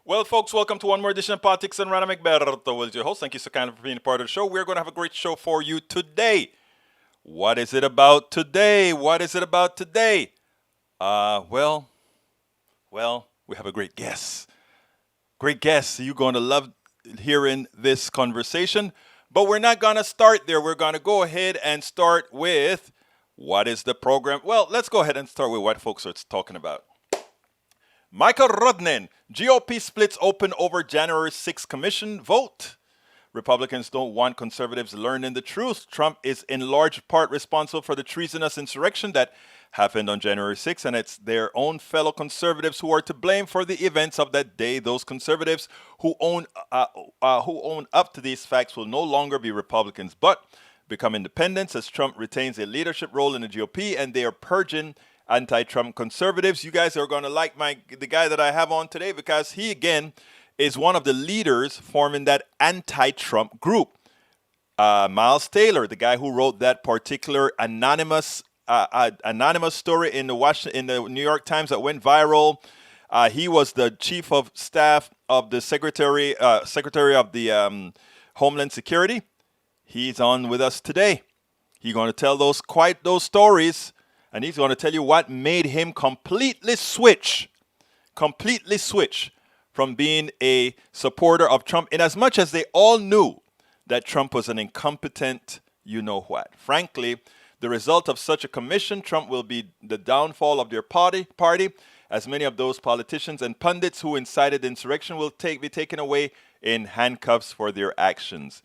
Well, folks, welcome to one more edition of Politics and Rana McBerto with your host. Thank you so kindly for being a part of the show. We're going to have a great show for you today. What is it about today? What is it about today? Well, we have a great guest. Great guest. You're going to love hearing this conversation. But we're not going to start there. We're going to go ahead and start with what is the program. Well, let's go ahead and start with what folks are talking about. Michael Rodnan, GOP splits open over January 6th commission vote. Republicans don't want conservatives learning the truth. Trump is in large part responsible for the treasonous insurrection that happened on January 6th, and it's their own fellow conservatives who are to blame for the events of that day. Those conservatives who own up to these facts will no longer be Republicans, but become independents as Trump retains a leadership role in the GOP, and they are purging anti-Trump conservatives. You guys are going to like the guy that I have on today because he, again, is one of the leaders forming that anti-Trump group. Miles Taylor, the guy who wrote that particular anonymous story in the New York Times that went viral. He was the chief of staff of the secretary of the Homeland Security. He's on with us today. He's going to tell those stories. And he's going to tell you what made him completely switch from being a supporter of Trump, in as much as they all knew that Trump was an incompetent you-know-what. Frankly, the result of such a commission, Trump will be the downfall of their party, as many of those politicians and pundits who incited the insurrection will be taken away in handcuffs for their actions.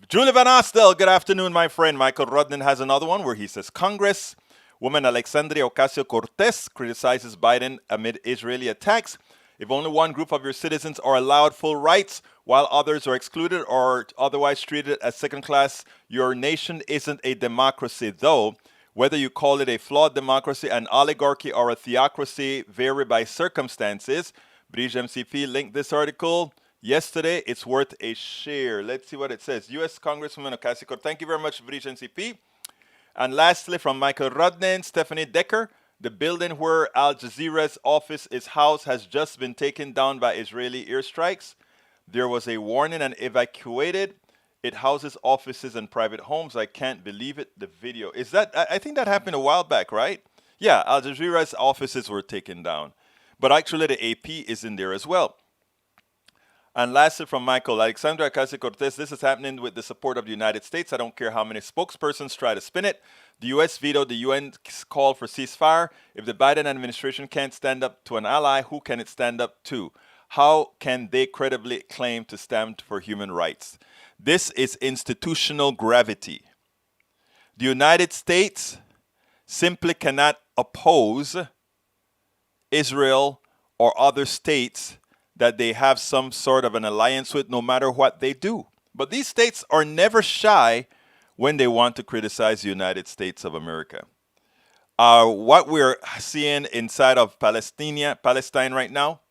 Julie Van Astel, good afternoon, my friend. Michael Rodnan has another one where he says, Congresswoman Alexandria Ocasio-Cortez criticizes Biden amid Israeli attacks. If only one group of your citizens are allowed full rights while others are excluded or otherwise treated as second class, your nation isn't a democracy, though. Whether you call it a flawed democracy, an oligarchy, or a theocracy vary by circumstances. Brige MCP linked this article yesterday. It's worth a share. Let's see what it says. U.S. Congresswoman Ocasio-Cortez. Thank you very much, Brige MCP. And lastly, from Michael Rodnan, Stephanie Decker, the building where Al Jazeera's office is housed has just been taken down by Israeli airstrikes. There was a warning and evacuated. It houses offices and private homes. I can't believe it. The video. I think that happened a while back, right? Yeah, Al Jazeera's offices were taken down. But actually the AP is in there as well. And lastly, from Michael, Alexandria Ocasio-Cortez, this is happening with the support of the United States. I don't care how many spokespersons try to spin it. The U.S. vetoed the UN's call for ceasefire. If the Biden administration can't stand up to an ally, who can it stand up to? How can they credibly claim to stand for human rights? This is institutional gravity. The United States simply cannot oppose Israel or other states that they have some sort of an alliance with, no matter what they do. But these states are never shy when they want to criticize the United States of America. What we're seeing inside of Palestine right now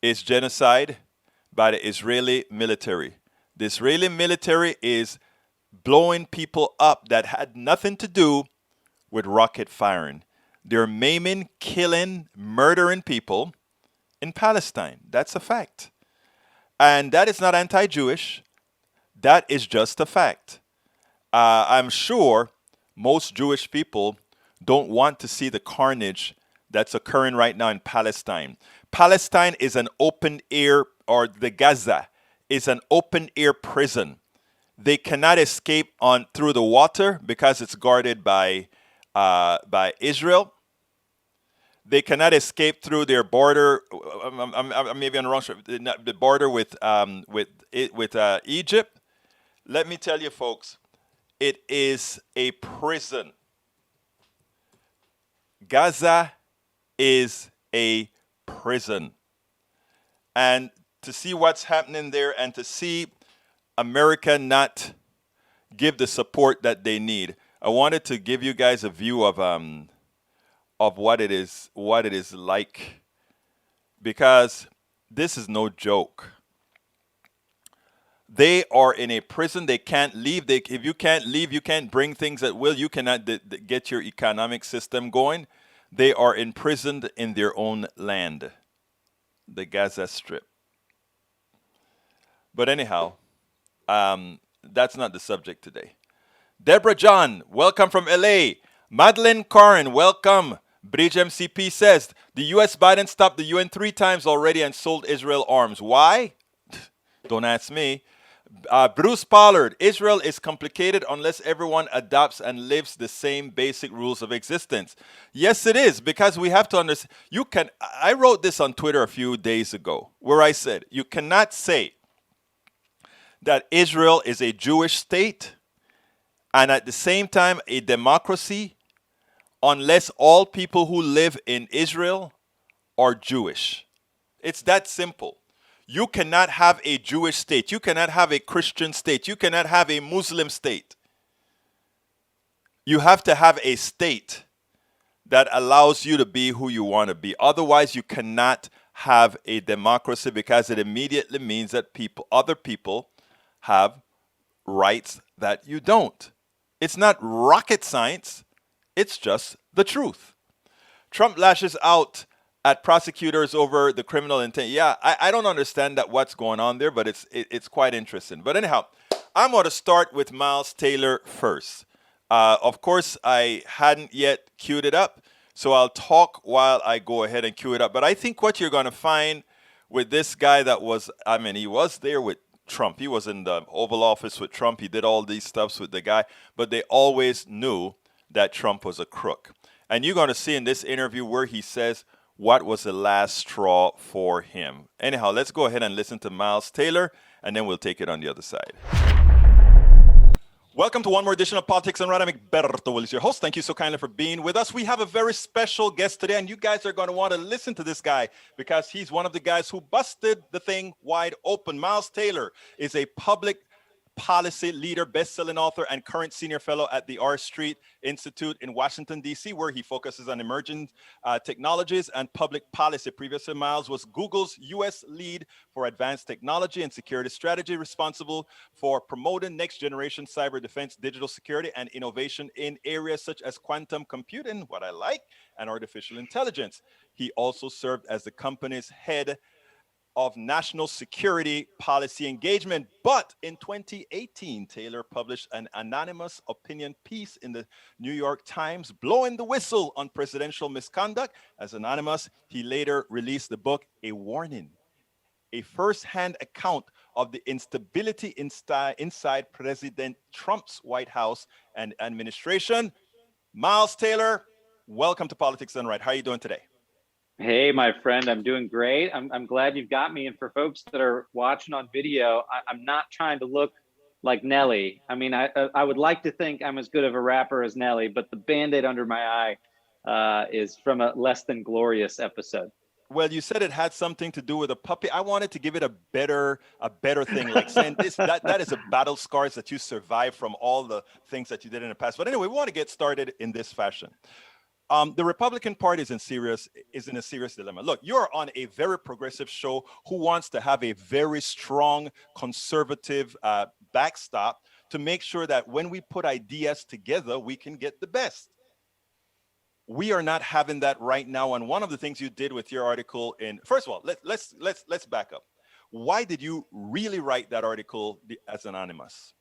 is genocide by the Israeli military. The Israeli military is blowing people up that had nothing to do with rocket firing. They're maiming, killing, murdering people in Palestine. That's a fact. And that is not anti-Jewish. That is just a fact. I'm sure most Jewish people don't want to see the carnage that's occurring right now in Palestine. Palestine is an open air, or the Gaza is an open air prison. They cannot escape through the water because it's guarded by Israel. They cannot escape through their border. Maybe on the wrong street. The border with Egypt. Let me tell you, folks, it is a prison. Gaza is a prison, and to see what's happening there, and to see America not give the support that they need, I wanted to give you guys a view of what it is like, because this is no joke. They are in a prison. They can't leave. If you can't leave, you can't bring things at will. You cannot get your economic system going. They are imprisoned in their own land. the Gaza Strip. But anyhow, that's not the subject today. Deborah John, welcome from LA. Madeline Corin, welcome. Bridge MCP says the US Biden stopped the UN 3 times already and sold Israel arms. Why? Don't ask me. Bruce Pollard, Israel is complicated unless everyone adopts and lives the same basic rules of existence. Yes, it is, because we have to understand. I wrote this on Twitter a few days ago where I said, you cannot say that Israel is a Jewish state and at the same time a democracy unless all people who live in Israel are Jewish. It's that simple. You cannot have a Jewish state. You cannot have a Christian state. You cannot have a Muslim state. You have to have a state that allows you to be who you want to be. Otherwise, you cannot have a democracy because it immediately means that other people have rights that you don't. It's not rocket science. It's just the truth. Trump lashes out at prosecutors over the criminal intent. Yeah, I don't understand what's going on there, but it's quite interesting. But anyhow, I'm going to start with Miles Taylor first. Of course, I hadn't yet queued it up, so I'll talk while I go ahead and queue it up. But I think what you're going to find with this guy he was there with Trump. He was in the Oval Office with Trump. He did all these stuffs with the guy, but they always knew that Trump was a crook. And you're going to see in this interview where he says what was the last straw for him. Anyhow, let's go ahead and listen to Miles Taylor, and then we'll take it on the other side. Welcome to one more edition of Politics and Right. I'm Egberto Willis, your host. Thank you so kindly for being with us. We have a very special guest today, and you guys are going to want to listen to this guy because he's one of the guys who busted the thing wide open. Miles Taylor is a public policy leader, best-selling author, and current senior fellow at the R Street Institute in Washington, D.C., where he focuses on emerging technologies and public policy. Previously, Miles was Google's U.S. lead for advanced technology and security strategy, responsible for promoting next-generation cyber defense, digital security, and innovation in areas such as quantum computing, what I like, and artificial intelligence. He also served as the company's head of national security policy engagement. But in 2018, Taylor published an anonymous opinion piece in the New York Times, blowing the whistle on presidential misconduct. As anonymous, he later released the book, A Warning, a first-hand account of the instability inside President Trump's White House and administration. Miles Taylor, welcome to Politics Done Right. How are you doing today? Hey, my friend, I'm doing great. I'm glad you've got me. And for folks that are watching on video, I'm not trying to look like Nelly. I mean, I would like to think I'm as good of a rapper as Nelly, but the Band-Aid under my eye is from a less than glorious episode. Well, you said it had something to do with a puppy. I wanted to give it a better thing, like saying that is a battle scars that you survived from all the things that you did in the past. But anyway, we want to get started in this fashion. The Republican Party is in a serious dilemma. Look, you're on a very progressive show who wants to have a very strong conservative backstop to make sure that when we put ideas together, we can get the best. We are not having that right now. And one of the things you did with your article first of all, let's back up. Why did you really write that article as anonymous?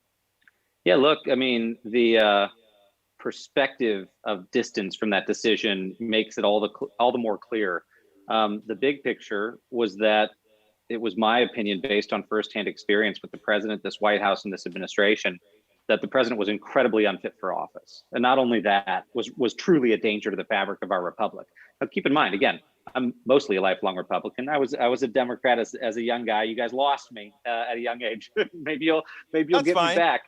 Yeah, look, I mean, the perspective of distance from that decision makes it all the more clear. The big picture was that it was my opinion, based on firsthand experience with the president, this White House, and this administration, that the president was incredibly unfit for office. And not only that, was truly a danger to the fabric of our republic. Now, keep in mind, again, I'm mostly a lifelong Republican. I was a Democrat as a young guy. You guys lost me at a young age. maybe you'll get me back.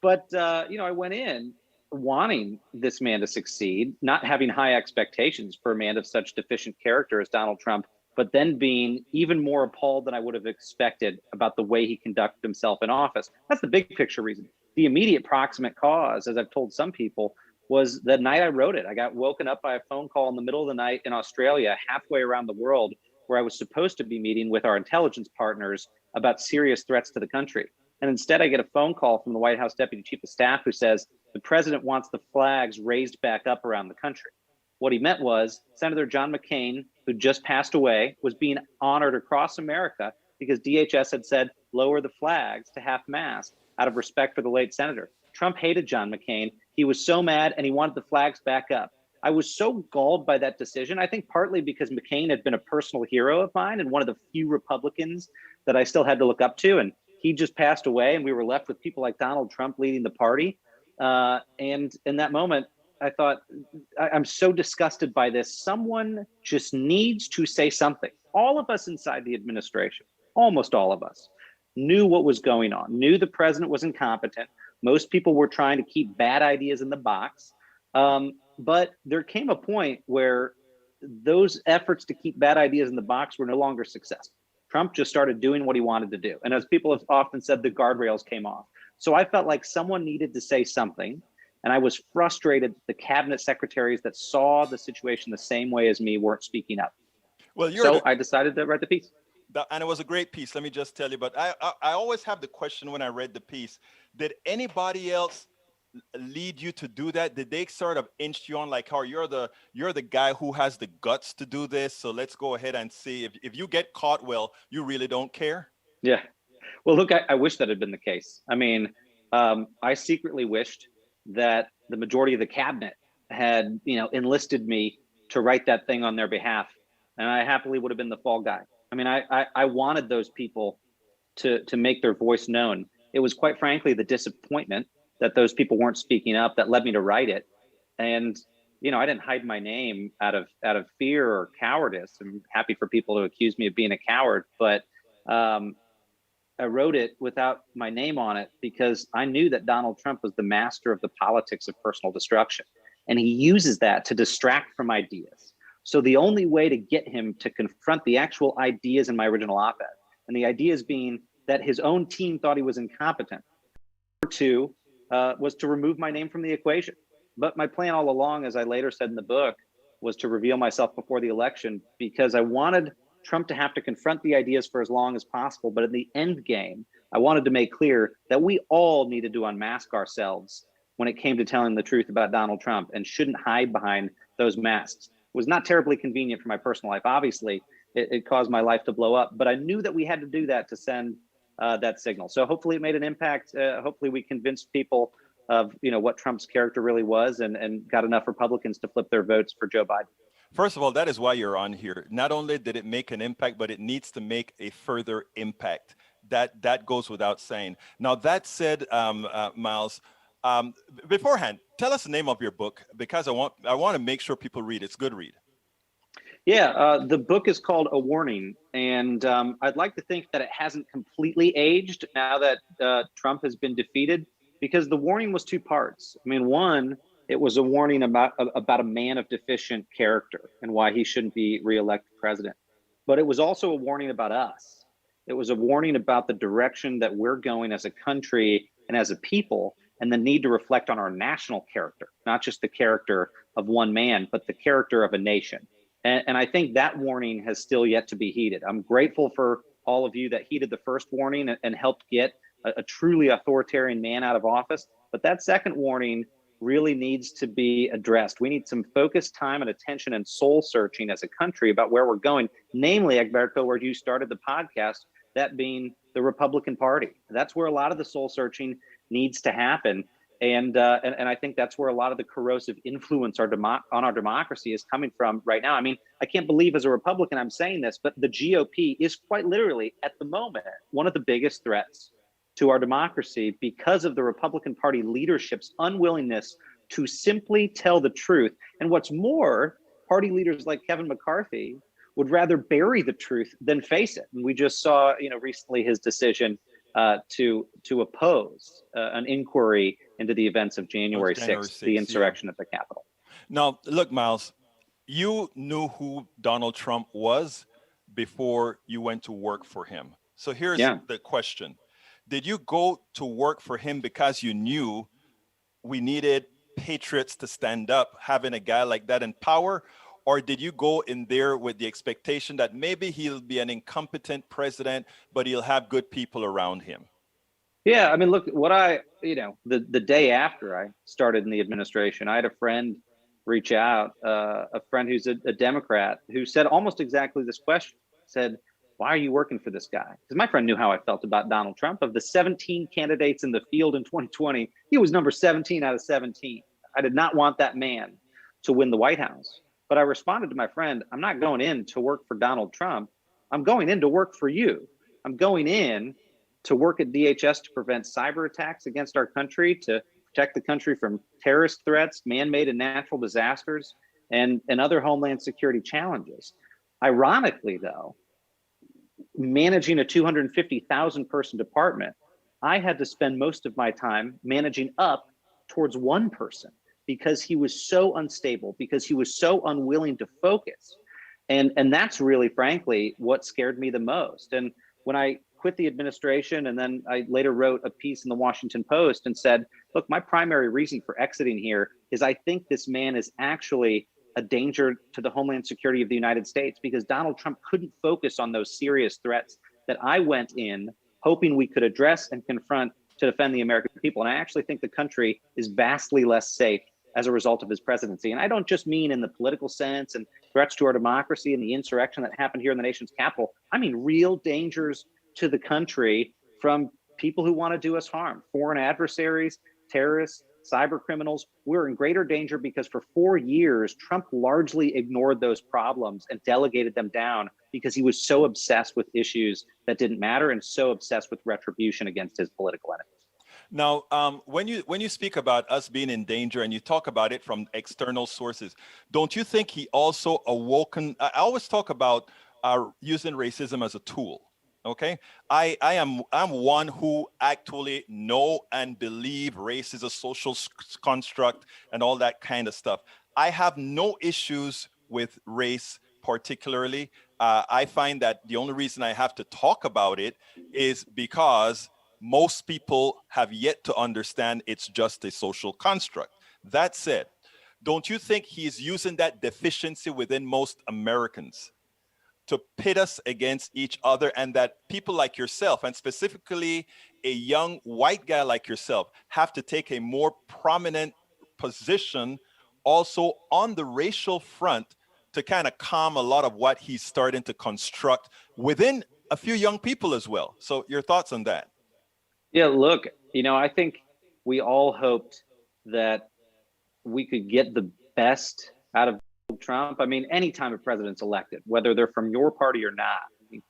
But I went in wanting this man to succeed, not having high expectations for a man of such deficient character as Donald Trump, but then being even more appalled than I would have expected about the way he conducted himself in office. That's the big picture reason. The immediate proximate cause, as I've told some people, was the night I wrote it. I got woken up by a phone call in the middle of the night in Australia, halfway around the world, where I was supposed to be meeting with our intelligence partners about serious threats to the country. And instead, I get a phone call from the White House Deputy Chief of Staff who says the president wants the flags raised back up around the country. What he meant was Senator John McCain, who just passed away, was being honored across America because DHS had said lower the flags to half mast out of respect for the late senator. Trump hated John McCain. He was so mad and he wanted the flags back up. I was so galled by that decision. I think partly because McCain had been a personal hero of mine and one of the few Republicans that I still had to look up to. And he just passed away and we were left with people like Donald Trump leading the party. And in that moment, I thought, I'm so disgusted by this. Someone just needs to say something. All of us inside the administration, almost all of us, knew what was going on, knew the president was incompetent. Most people were trying to keep bad ideas in the box. But there came a point where those efforts to keep bad ideas in the box were no longer successful. Trump just started doing what he wanted to do. And as people have often said, the guardrails came off. So I felt like someone needed to say something. And I was frustrated the cabinet secretaries that saw the situation the same way as me weren't speaking up. Well, I decided to write the piece. And it was a great piece, let me just tell you. But I always have the question when I read the piece, did anybody else lead you to do that? Did they sort of inch you on like, oh, you're the guy who has the guts to do this, so let's go ahead and see if you get caught, well, you really don't care? Yeah. Well, look, I wish that had been the case. I mean, I secretly wished that the majority of the cabinet had, enlisted me to write that thing on their behalf. And I happily would have been the fall guy. I mean, I wanted those people to make their voice known. It was quite frankly the disappointment that those people weren't speaking up that led me to write it. And, I didn't hide my name out of fear or cowardice. I'm happy for people to accuse me of being a coward, but I wrote it without my name on it because I knew that Donald Trump was the master of the politics of personal destruction. And he uses that to distract from ideas. So the only way to get him to confront the actual ideas in my original op-ed, and the ideas being that his own team thought he was incompetent, two, was to remove my name from the equation. But my plan all along, as I later said in the book, was to reveal myself before the election because I wanted Trump to have to confront the ideas for as long as possible. But in the end game, I wanted to make clear that we all needed to unmask ourselves when it came to telling the truth about Donald Trump and shouldn't hide behind those masks. It was not terribly convenient for my personal life. Obviously, it caused my life to blow up, but I knew that we had to do that to send that signal. So hopefully it made an impact. Hopefully we convinced people of what Trump's character really was and got enough Republicans to flip their votes for Joe Biden. First of all, that is why you're on here. Not only did it make an impact, but it needs to make a further impact. That goes without saying. Now, that said, Miles, beforehand, tell us the name of your book because I want to make sure people read it. It's a good read. Yeah, the book is called A Warning, and I'd like to think that it hasn't completely aged now that Trump has been defeated, because the warning was two parts. I mean, one, it was a warning about a man of deficient character and why he shouldn't be reelected president. But it was also a warning about us. It was a warning about the direction that we're going as a country and as a people, and the need to reflect on our national character, not just the character of one man, but the character of a nation. And I think that warning has still yet to be heeded. I'm grateful for all of you that heeded the first warning and helped get a truly authoritarian man out of office. But that second warning really needs to be addressed. We need some focused time and attention and soul searching as a country about where we're going, namely, Egberto, where you started the podcast, that being the Republican Party. That's where a lot of the soul searching needs to happen. And I think that's where a lot of the corrosive influence on our democracy is coming from right now. I mean, I can't believe as a Republican I'm saying this, but the GOP is quite literally at the moment one of the biggest threats to our democracy because of the Republican Party leadership's unwillingness to simply tell the truth. And what's more, party leaders like Kevin McCarthy would rather bury the truth than face it. And we just saw, recently his decision to oppose an inquiry into the events of January 6th, the insurrection at the Capitol. Now, look, Miles, you knew who Donald Trump was before you went to work for him. So here's the question. Did you go to work for him because you knew we needed patriots to stand up, having a guy like that in power? Or did you go in there with the expectation that maybe he'll be an incompetent president, but he'll have good people around him? Yeah, I mean, look, the day after I started in the administration, I had a friend reach out, a friend who's a Democrat who said almost exactly this question, said, why are you working for this guy? Because my friend knew how I felt about Donald Trump. Of the 17 candidates in the field in 2020, he was number 17 out of 17. I did not want that man to win the White House. But I responded to my friend, I'm not going in to work for Donald Trump. I'm going in to work for you. I'm going in to work at DHS to prevent cyber attacks against our country, to protect the country from terrorist threats, man-made and natural disasters, and other Homeland Security challenges. Ironically, though, managing a 250,000 person department, I had to spend most of my time managing up towards one person because he was so unstable, because he was so unwilling to focus. And that's really, frankly, what scared me the most. And when I quit the administration, and then I later wrote a piece in the Washington Post and said, look, my primary reason for exiting here is I think this man is actually a danger to the Homeland Security of the United States, because Donald Trump couldn't focus on those serious threats that I went in hoping we could address and confront to defend the American people. And I actually think the country is vastly less safe as a result of his presidency. And I don't just mean in the political sense and threats to our democracy and the insurrection that happened here in the nation's capital. I mean real dangers to the country from people who want to do us harm, foreign adversaries, terrorists, cyber criminals. We're in greater danger because for 4 years, Trump largely ignored those problems and delegated them down because he was so obsessed with issues that didn't matter and so obsessed with retribution against his political enemies. Now, when you speak about us being in danger and you talk about it from external sources, don't you think he also awoken? I always talk about using racism as a tool. Okay, I'm one who actually know and believe race is a social construct and all that kind of stuff. I have no issues with race particularly. I find that the only reason I have to talk about it is because most people have yet to understand it's just a social construct. That said, don't you think he's using that deficiency within most Americans to pit us against each other, and that people like yourself, and specifically a young white guy like yourself, have to take a more prominent position also on the racial front to kind of calm a lot of what he's starting to construct within a few young people as well? So your thoughts on that? Yeah, look, I think we all hoped that we could get the best out of Trump. I mean, anytime a president's elected, whether they're from your party or not,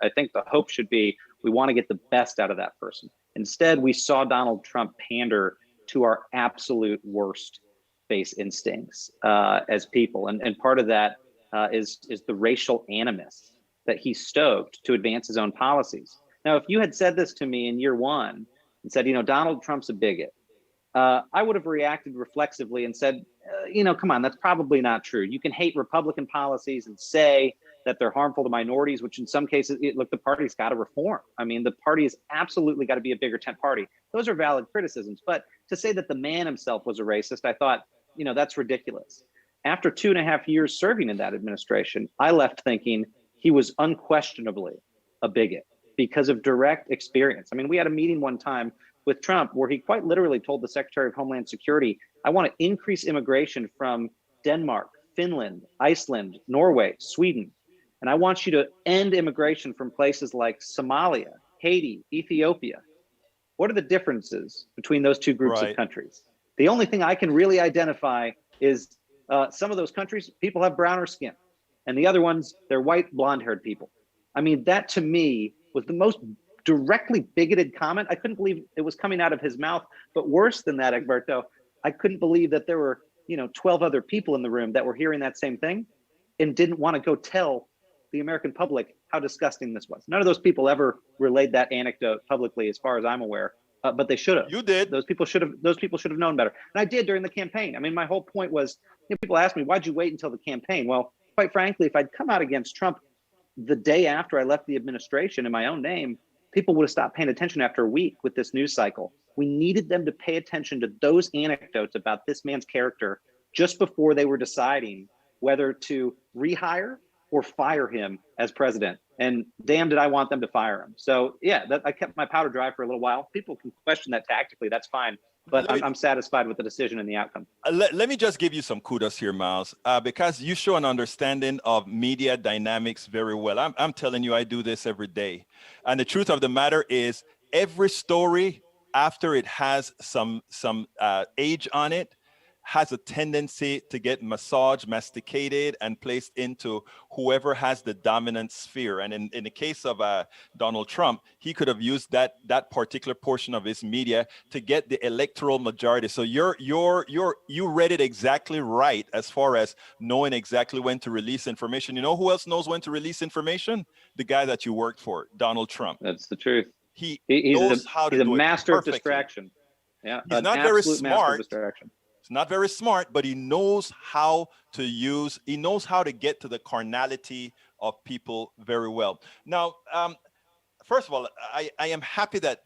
I think the hope should be we want to get the best out of that person. Instead, we saw Donald Trump pander to our absolute worst base instincts as people. And part of that is the racial animus that he stoked to advance his own policies. Now, if you had said this to me in year one and said, Donald Trump's a bigot, I would have reacted reflexively and said, come on, that's probably not true. You can hate Republican policies and say that they're harmful to minorities, which in some cases, look, the party's got to reform. I mean, the party has absolutely got to be a bigger tent party. Those are valid criticisms. But to say that the man himself was a racist, I thought, that's ridiculous. After 2.5 years serving in that administration, I left thinking he was unquestionably a bigot because of direct experience. I mean, we had a meeting one time with Trump where he quite literally told the Secretary of Homeland Security, I want to increase immigration from Denmark, Finland, Iceland, Norway, Sweden. And I want you to end immigration from places like Somalia, Haiti, Ethiopia. What are the differences between those two groups of countries? The only thing I can really identify is some of those countries, people have browner skin. And the other ones, they're white, blonde-haired people. I mean, that to me was the most directly bigoted comment. I couldn't believe it was coming out of his mouth. But worse than that, Egberto, I couldn't believe that there were 12 other people in the room that were hearing that same thing and didn't want to go tell the American public how disgusting this was. None of those people ever relayed that anecdote publicly, as far as I'm aware, but they should have. You did. Those people should have known better. And I did during the campaign. I mean, my whole point was, people ask me, why'd you wait until the campaign? Well, quite frankly, if I'd come out against Trump the day after I left the administration in my own name, people would have stopped paying attention after a week with this news cycle. We needed them to pay attention to those anecdotes about this man's character just before they were deciding whether to rehire or fire him as president. And damn, did I want them to fire him. So yeah, I kept my powder dry for a little while. People can question that tactically, that's fine. but let me, I'm satisfied with the decision and the outcome. let me just give you some kudos here, Miles, because you show an understanding of media dynamics very well. I'm telling you, I do this every day. And the truth of the matter is, every story, after it has some age on it, has a tendency to get massaged, masticated, and placed into whoever has the dominant sphere. And in the case of Donald Trump, he could have used that particular portion of his media to get the electoral majority. So you read it exactly right as far as knowing exactly when to release information. You know who else knows when to release information? The guy that you worked for, Donald Trump. That's the truth. He He's knows how to a do it master of perfectly. distraction. Yeah, He's an not very absolute master of smart. distraction. He's not very smart, but he knows how to he knows how to get to the carnality of people very well. Now, first of all, I am happy that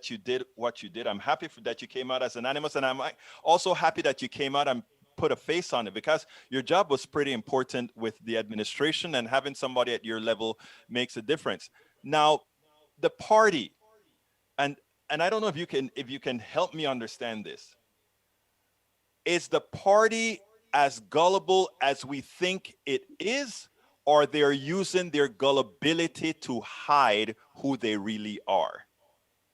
you did what you did. I'm happy that you came out as anonymous, and I'm also happy that you came out and put a face on it, because your job was pretty important with the administration, and having somebody at your level makes a difference. Now, the party, and I don't know if you can help me understand this. Is the party as gullible as we think it is, or they're using their gullibility to hide who they really are?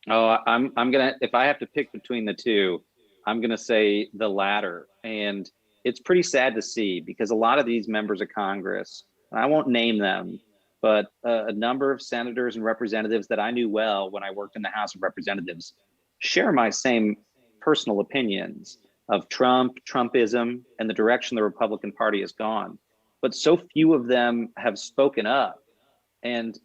Oh, I'm gonna, if I have to pick between the two, I'm gonna say the latter. And it's pretty sad to see, because a lot of these members of Congress, and I won't name them, but a number of senators and representatives that I knew well when I worked in the House of Representatives share my same personal opinions of Trump, Trumpism, and the direction the Republican Party has gone. But so few of them have spoken up. And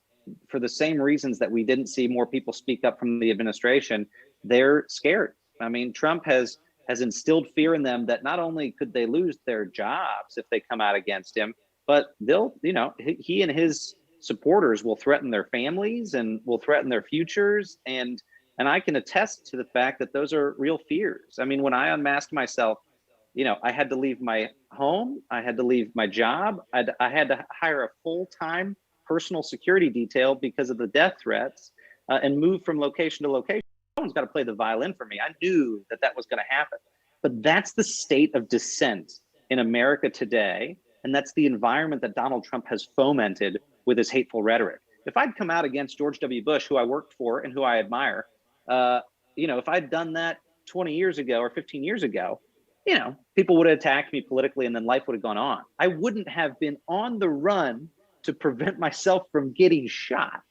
for the same reasons that we didn't see more people speak up from the administration, they're scared. I mean, Trump has instilled fear in them that not only could they lose their jobs if they come out against him, but they'll, he and his supporters will threaten their families and will threaten their futures. And I can attest to the fact that those are real fears. I mean, when I unmasked myself, I had to leave my home, I had to leave my job, I had to hire a full-time personal security detail because of the death threats, and move from location to location. Someone's got to play the violin for me. I knew that was going to happen. But that's the state of dissent in America today. And that's the environment that Donald Trump has fomented with his hateful rhetoric. If I'd come out against George W. Bush, who I worked for and who I admire, if I'd done that 20 years ago or 15 years ago, people would have attacked me politically and then life would have gone on. I wouldn't have been on the run to prevent myself from getting shot.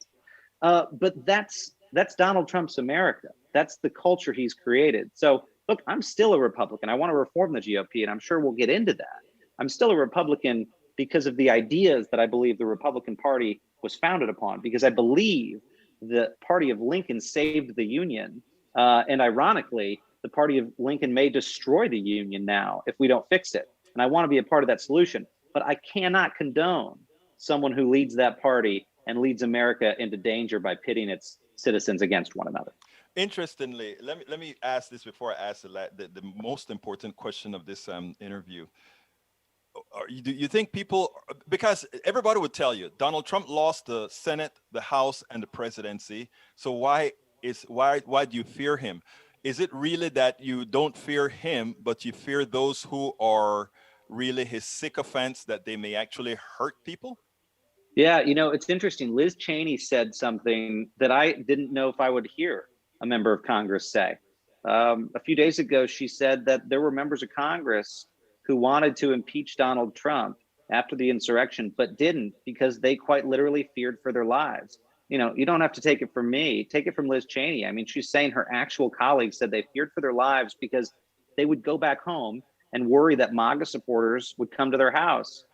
But that's Donald Trump's America. That's the culture he's created. So look, I'm still a Republican. I want to reform the GOP, and I'm sure we'll get into that. I'm still a Republican because of the ideas that I believe the Republican Party was founded upon, because I believe the party of Lincoln saved the Union. And ironically, the party of Lincoln may destroy the Union now if we don't fix it. And I want to be a part of that solution. But I cannot condone someone who leads that party and leads America into danger by pitting its citizens against one another. Interestingly, let me ask this before I ask the most important question of this interview. Do you think people, because everybody would tell you Donald Trump lost the Senate, the House, and the presidency, so why do you fear him? Is it really that you don't fear him, but you fear those who are really his sycophants, that they may actually hurt people? Yeah, it's interesting. Liz Cheney said something that I didn't know if I would hear a member of Congress say. A few days ago, she said that there were members of Congress who wanted to impeach Donald Trump after the insurrection, but didn't, because they quite literally feared for their lives. You don't have to take it from me. Take it from Liz Cheney. I mean, she's saying her actual colleagues said they feared for their lives because they would go back home and worry that MAGA supporters would come to their house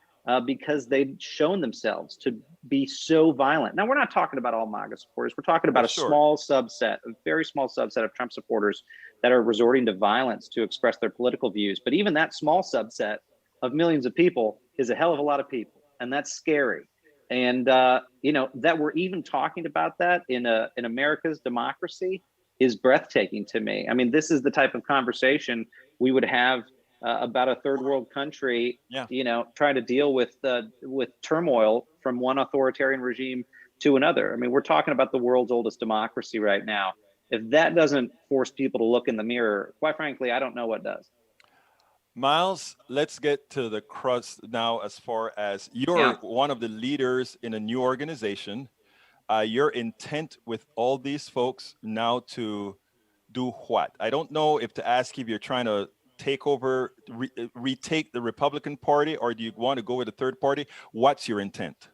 because they'd shown themselves to be so violent. Now, we're not talking about all MAGA supporters. We're talking about a small subset, a very small subset of Trump supporters that are resorting to violence to express their political views. But even that small subset of millions of people is a hell of a lot of people. And that's scary. And, that we're even talking about that in America's democracy is breathtaking to me. I mean, this is the type of conversation we would have about a third world country, trying to deal with turmoil from one authoritarian regime to another. I mean, we're talking about the world's oldest democracy right now. If that doesn't force people to look in the mirror, quite frankly, I don't know what does. Miles, let's get to the crux now. As far as you're Yeah. one of the leaders in a new organization, your intent with all these folks now to do what? I don't know if to ask if you're trying to take over, retake the Republican Party, or do you want to go with a third party? What's your intent?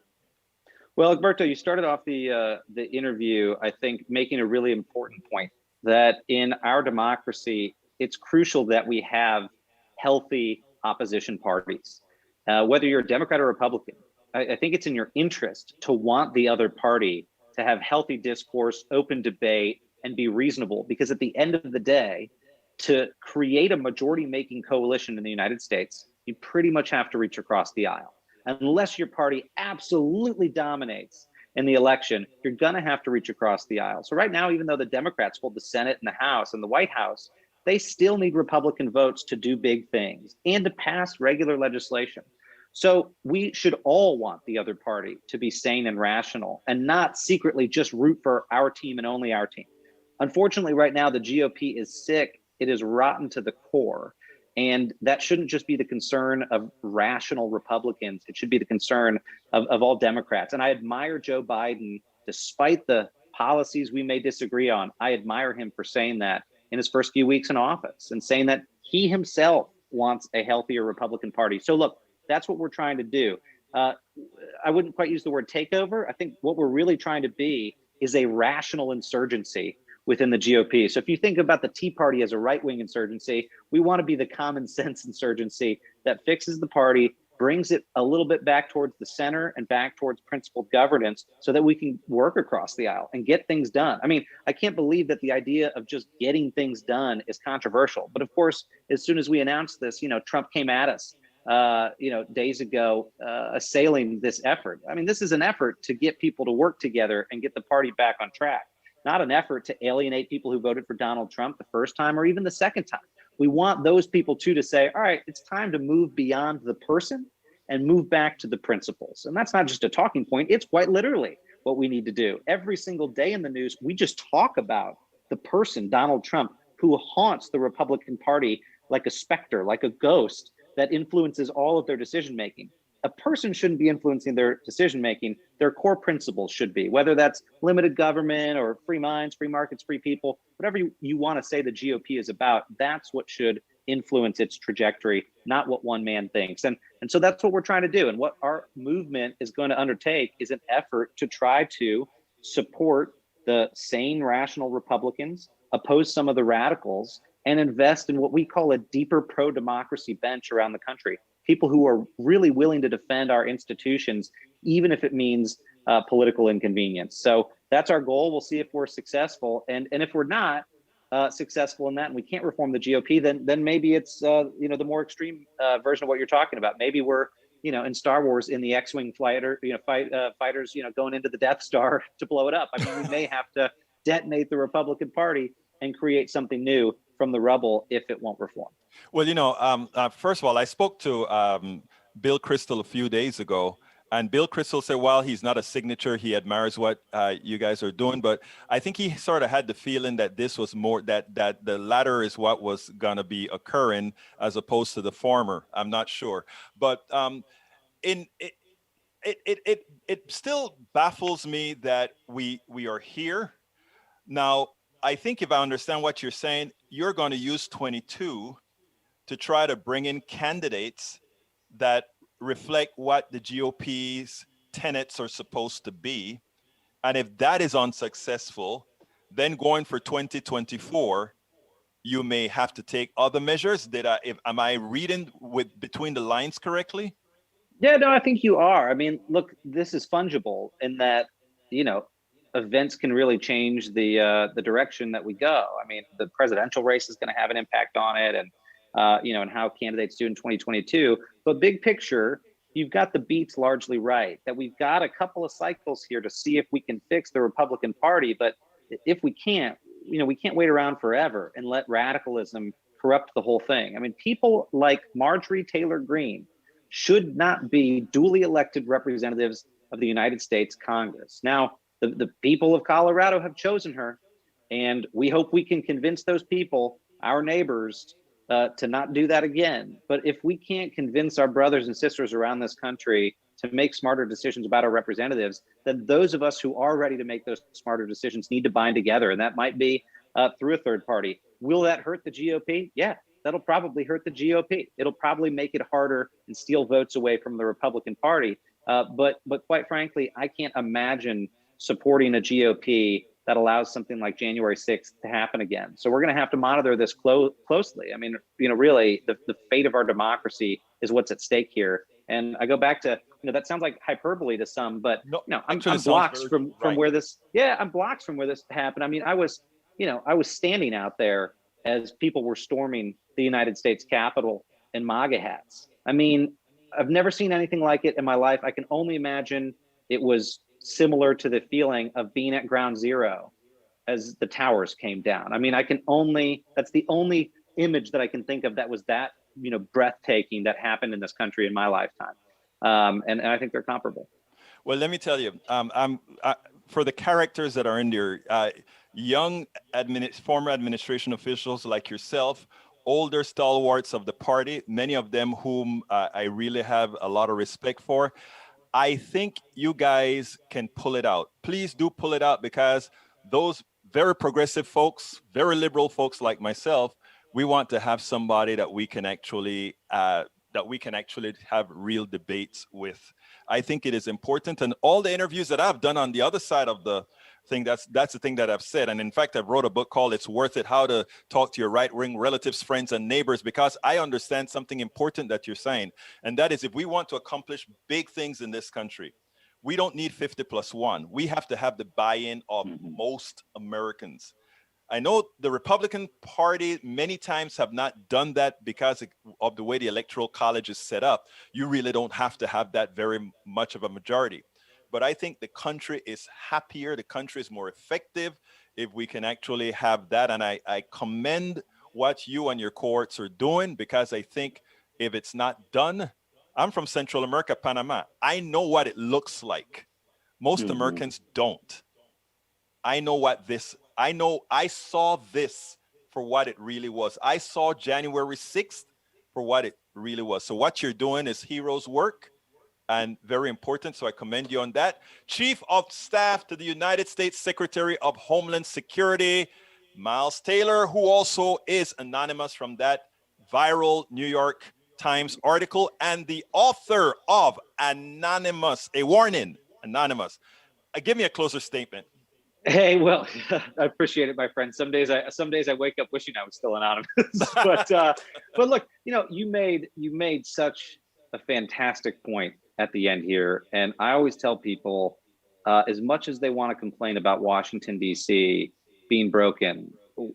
Well, Alberto, you started off the interview, I think, making a really important point that in our democracy, it's crucial that we have healthy opposition parties. Whether you're a Democrat or Republican, I think it's in your interest to want the other party to have healthy discourse, open debate, and be reasonable. Because at the end of the day, to create a majority-making coalition in the United States, you pretty much have to reach across the aisle. Unless your party absolutely dominates in the election, you're going to have to reach across the aisle. So right now, even though the Democrats hold the Senate and the House and the White House, they still need Republican votes to do big things and to pass regular legislation. So we should all want the other party to be sane and rational and not secretly just root for our team and only our team. Unfortunately, right now, the GOP is sick. It is rotten to the core. And that shouldn't just be the concern of rational Republicans. It should be the concern of all Democrats. And I admire Joe Biden, despite the policies we may disagree on. I admire him for saying that in his first few weeks in office and saying that he himself wants a healthier Republican Party. So look, that's what we're trying to do. I wouldn't quite use the word takeover. I think what we're really trying to be is a rational insurgency within the GOP. So if you think about the Tea Party as a right-wing insurgency, we want to be the common sense insurgency that fixes the party, brings it a little bit back towards the center and back towards principled governance so that we can work across the aisle and get things done. I mean, I can't believe that the idea of just getting things done is controversial. But of course, as soon as we announced this, Trump came at us, days ago, assailing this effort. I mean, this is an effort to get people to work together and get the party back on track. Not an effort to alienate people who voted for Donald Trump the first time or even the second time. We want those people too to say, all right, it's time to move beyond the person and move back to the principles. And that's not just a talking point. It's quite literally what we need to do. Every single day in the news, we just talk about the person, Donald Trump, who haunts the Republican Party like a specter, like a ghost that influences all of their decision making. A person shouldn't be influencing their decision making. Their core principles should be, whether that's limited government or free minds, free markets, free people, whatever you want to say the GOP is about, that's what should influence its trajectory, not what one man thinks. And so that's what we're trying to do. And what our movement is going to undertake is an effort to try to support the sane, rational Republicans, oppose some of the radicals, and invest in what we call a deeper pro-democracy bench around the country. People who are really willing to defend our institutions, even if it means political inconvenience. So that's our goal. We'll see if we're successful. And if we're not successful in that and we can't reform the GOP, then maybe it's the more extreme version of what you're talking about. Maybe we're in Star Wars in the X-wing fighters going into the Death Star to blow it up. I mean, we may have to detonate the Republican Party and create something new from the rubble if it won't reform. Well, first of all, I spoke to Bill Kristol a few days ago, and Bill Kristol said, well, he's not a signature. He admires what you guys are doing, but I think he sort of had the feeling that this was more that the latter is what was going to be occurring as opposed to the former. I'm not sure, but it still baffles me that we are here now. I think if I understand what you're saying, you're going to use 22 to try to bring in candidates that reflect what the GOP's tenets are supposed to be. And if that is unsuccessful, then going for 2024, you may have to take other measures. Am I reading between the lines correctly? Yeah, no, I think you are. I mean, look, this is fungible in that, events can really change the direction that we go. I mean, the presidential race is going to have an impact on it, and and how candidates do in 2022. But big picture, you've got the beats largely right. That we've got a couple of cycles here to see if we can fix the Republican Party. But if we can't, we can't wait around forever and let radicalism corrupt the whole thing. I mean, people like Marjorie Taylor Greene should not be duly elected representatives of the United States Congress. Now, the people of Colorado have chosen her, And we hope we can convince those people, our neighbors, to not do that again. But if we can't convince our brothers and sisters around this country to make smarter decisions about our representatives, then those of us who are ready to make those smarter decisions need to bind together. And that might be through a third party. Will that hurt the GOP? Yeah, that'll probably hurt the GOP. It'll probably make it harder and steal votes away from the Republican Party. But quite frankly, I can't imagine supporting a GOP that allows something like January 6th to happen again. So we're going to have to monitor this closely. I mean, really, the fate of our democracy is what's at stake here. And I go back to, that sounds like hyperbole to some, but I'm blocks from where this, I'm blocks from where this happened. I mean, I was standing out there as people were storming the United States Capitol in MAGA hats. I mean, I've never seen anything like it in my life. I can only imagine it was similar to the feeling of being at ground zero as the towers came down. I mean, that's the only image that I can think of that was that, breathtaking that happened in this country in my lifetime. And I think they're comparable. Well, let me tell you, for the characters that are in there, young former administration officials like yourself, older stalwarts of the party, many of them whom I really have a lot of respect for, I think you guys can pull it out. Please do pull it out, because those very progressive folks, very liberal folks like myself, we want to have somebody that we can actually have real debates with. I think it is important, and all the interviews that I've done on the other side of the thing, that's the thing that I've said. And in fact, I've wrote a book called "It's Worth It: How to Talk to Your Right-Wing Relatives, Friends, and Neighbors," because I understand something important that you're saying, and that is, if we want to accomplish big things in this country, we don't need 50+1. We have to have the buy-in of most Americans. I know the Republican Party many times have not done that because of the way the Electoral College is set up. You really don't have to have that very much of a majority. But I think the country is happier, the country is more effective if we can actually have that. And I commend what you and your cohorts are doing, because I think if it's not done, I'm from Central America, Panama. I know what it looks like. Most Americans don't. I saw this for what it really was. I saw January 6th for what it really was. So what you're doing is heroes work and very important. So I commend you on that. Chief of Staff to the United States Secretary of Homeland Security, Miles Taylor, who also is anonymous from that viral New York Times article, and the author of Anonymous, a warning, Anonymous. Give me a closer statement. Hey, well, I appreciate it, my friend. Some days I wake up wishing I was still anonymous. but look, you made such a fantastic point at the end here, and I always tell people, as much as they want to complain about Washington D.C. being broken,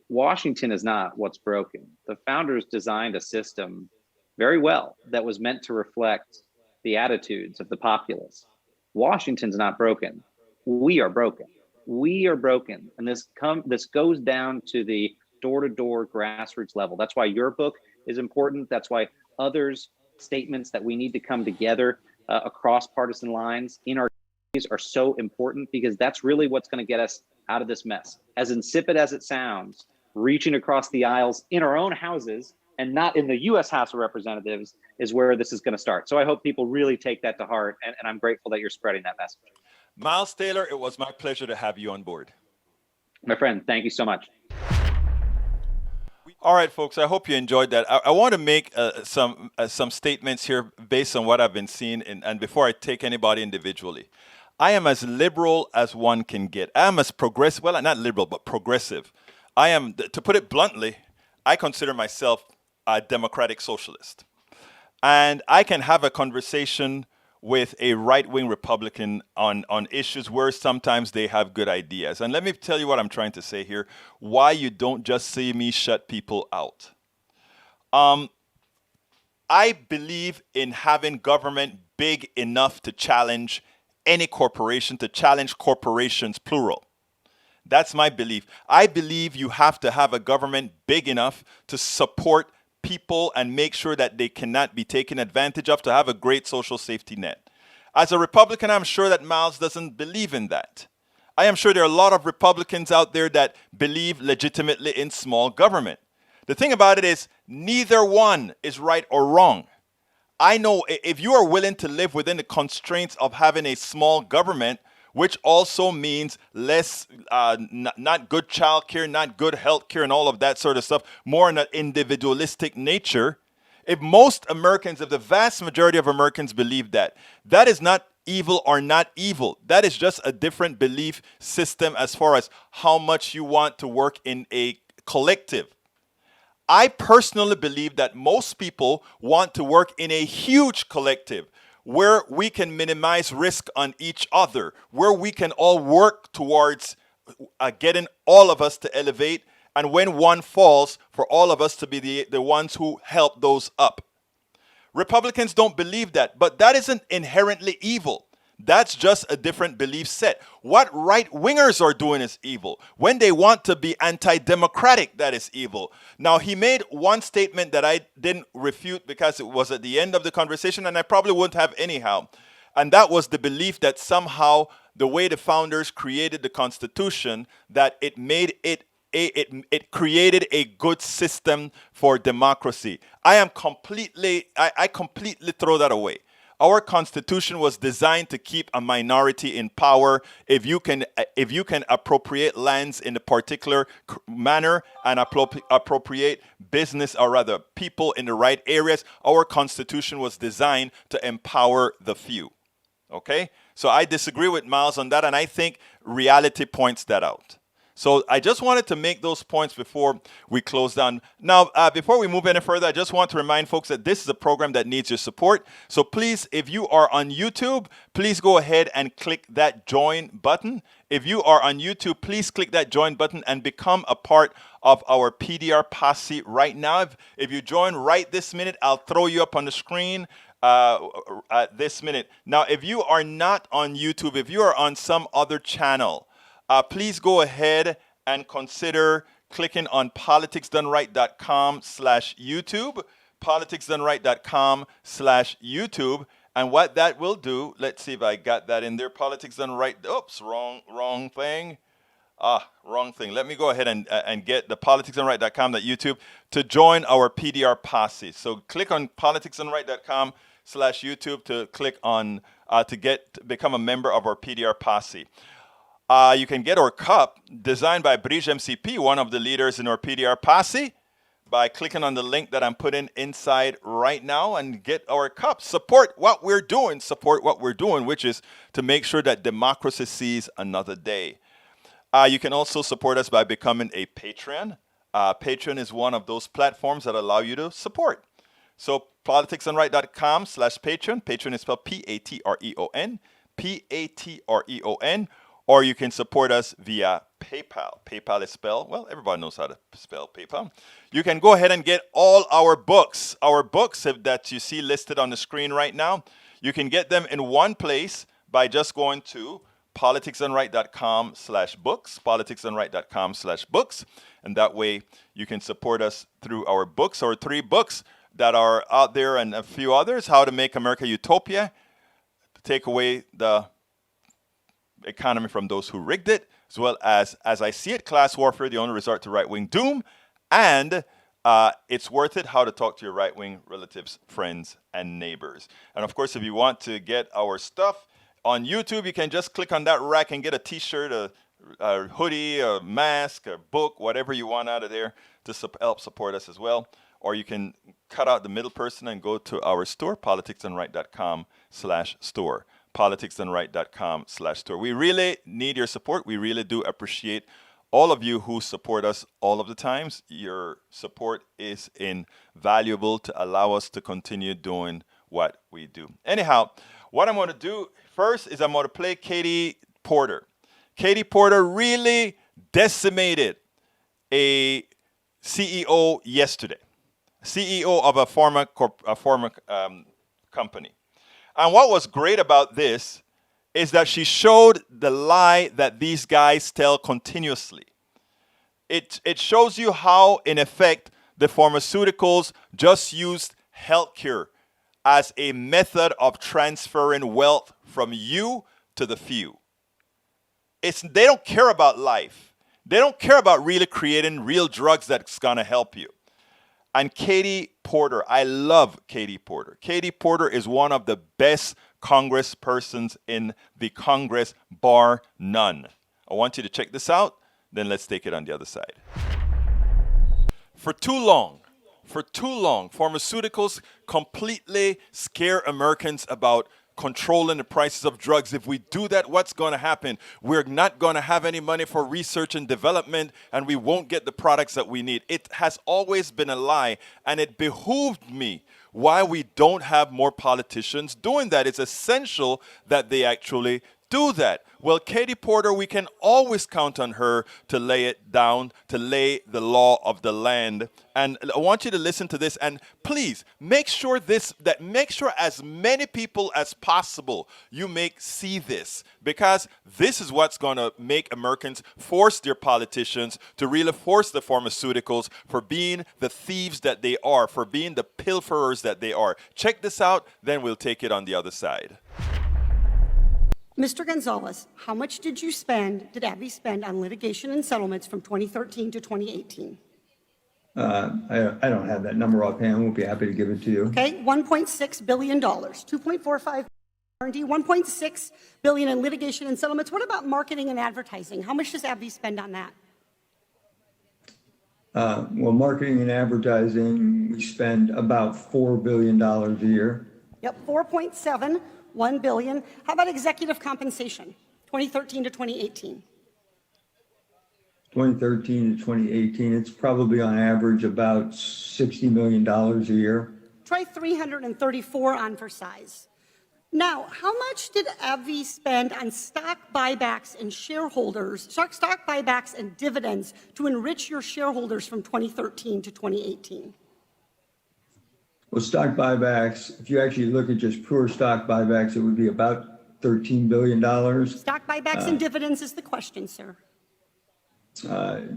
Washington is not what's broken. The founders designed a system very well that was meant to reflect the attitudes of the populace. Washington's not broken. We are broken. We are broken, and this goes down to the door-to-door grassroots level. That's why your book is important. That's why others' statements that we need to come together across partisan lines in our communities are so important, because that's really what's going to get us out of this mess. As insipid as it sounds, reaching across the aisles in our own houses and not in the U.S. House of Representatives is where this is going to start. So I hope people really take that to heart, and I'm grateful that you're spreading that message. Miles Taylor, it was my pleasure to have you on board. My friend, thank you so much. All right, folks, I hope you enjoyed that. I want to make some statements here based on what I've been seeing, and before I take anybody individually. I am as liberal as one can get. I am as progressive, well, not liberal, but progressive. I am, to put it bluntly, I consider myself a democratic socialist. And I can have a conversation with a right-wing Republican on issues where sometimes they have good ideas. And let me tell you what I'm trying to say here, why you don't just see me shut people out. I believe in having government big enough to challenge any corporation, to challenge corporations, plural. That's my belief. I believe you have to have a government big enough to support people and make sure that they cannot be taken advantage of, to have a great social safety net. As a Republican, I'm sure that Miles doesn't believe in that. I am sure there are a lot of Republicans out there that believe legitimately in small government. The thing about it is, neither one is right or wrong. I know if you are willing to live within the constraints of having a small government, which also means less, not good childcare, not good health care, and all of that sort of stuff, more in an individualistic nature. If most Americans, if the vast majority of Americans believe that, that is not evil or not evil. That is just a different belief system as far as how much you want to work in a collective. I personally believe that most people want to work in a huge collective where we can minimize risk on each other, where we can all work towards getting all of us to elevate, and when one falls, for all of us to be the ones who help those up. Republicans don't believe that, but that isn't inherently evil. That's just a different belief set. What right-wingers are doing is evil. When they want to be anti-democratic, that is evil. Now, he made one statement that I didn't refute because it was at the end of the conversation, and I probably wouldn't have anyhow. And that was the belief that somehow the way the founders created the Constitution, that it made it created a good system for democracy. I completely throw that away. Our Constitution was designed to keep a minority in power. If you can appropriate lands in a particular manner and appropriate business, or rather people in the right areas, our Constitution was designed to empower the few. Okay? So I disagree with Miles on that, and I think reality points that out. So I just wanted to make those points before we close down. Now, before we move any further, I just want to remind folks that this is a program that needs your support. So please, if you are on YouTube, please go ahead and click that join button. If you are on YouTube, please click that join button and become a part of our PDR posse right now. If you join right this minute, I'll throw you up on the screen at this minute. Now, if you are not on YouTube, if you are on some other channel, please go ahead and consider clicking on politicsdoneright.com/YouTube, politicsdoneright.com/YouTube. And what that will do, let's see if I got that in there. Politics Done Right. Oops, wrong thing. Wrong thing. Let me go ahead and get the politicsdoneright.com.YouTube to join our PDR posse. So click on politicsdoneright.com/YouTube to click on to become a member of our PDR posse. You can get our cup designed by Brige MCP, one of the leaders in our PDR posse, by clicking on the link that I'm putting inside right now and get our cup. Support what we're doing, which is to make sure that democracy sees another day. You can also support us by becoming a Patreon. Patreon is one of those platforms that allow you to support. So politicsdoneright.com/Patreon. Patreon is spelled Patreon, Patreon. Or you can support us via PayPal. PayPal is spelled, well, everybody knows how to spell PayPal. You can go ahead and get all our books. Our books that you see listed on the screen right now, you can get them in one place by just going to politicsdoneright.com/books, politicsdoneright.com/books. And that way you can support us through our books, our 3 books that are out there, and a few others: How to Make America Utopia, to take away the economy from those who rigged it, as well as I See It, Class Warfare, the only resort to right-wing doom, and It's Worth It, How to Talk to Your Right-Wing Relatives, Friends, and Neighbors. And of course, if you want to get our stuff on YouTube, you can just click on that rack and get a t-shirt, a hoodie, a mask, a book, whatever you want out of there to help support us as well. Or you can cut out the middle person and go to our store, politicsdoneright.com/store. politicsdoneright.com/store. We really need your support. We really do appreciate all of you who support us all of the times. Your support is invaluable to allow us to continue doing what we do. Anyhow, what I'm going to do first is I'm going to play Katie Porter. Katie Porter really decimated a CEO yesterday, CEO of a pharma company. And what was great about this is that she showed the lie that these guys tell continuously. It shows you how, in effect, the pharmaceuticals just used healthcare as a method of transferring wealth from you to the few. they don't care about life. They don't care about really creating real drugs that's going to help you. And Katie Porter, I love Katie Porter. Katie Porter is one of the best congresspersons in the Congress, bar none. I want you to check this out, then let's take it on the other side. For too long, pharmaceuticals completely scare Americans about controlling the prices of drugs. If we do that, what's going to happen? We're not going to have any money for research and development, and we won't get the products that we need. It has always been a lie, and it behooved me why we don't have more politicians doing that. It's essential that they actually do that. Well, Katie Porter, we can always count on her to lay it down, to lay the law of the land. And I want you to listen to this, and please make sure as many people as possible see this, because this is what's going to make Americans force their politicians to really force the pharmaceuticals for being the thieves that they are, for being the pilferers that they are. Check this out, then we'll take it on the other side. Mr. Gonzalez, how much did AbbVie spend on litigation and settlements from 2013 to 2018? I don't have that number offhand. We'll be happy to give it to you. Okay, $1.6 billion, 2.45 R&D, 1.6 billion in litigation and settlements. What about marketing and advertising? How much does AbbVie spend on that? Well, marketing and advertising, we spend about $4 billion a year. Yep, 4.7. 1 billion. How about executive compensation, 2013 to 2018? 2013 to 2018, it's probably on average about $60 million a year. Try 334 on for size. Now, how much did AbbVie spend on stock buybacks and stock buybacks and dividends to enrich your shareholders from 2013 to 2018? Well, stock buybacks, if you actually look at just pure stock buybacks, it would be about $13 billion. Stock buybacks and dividends is the question, sir.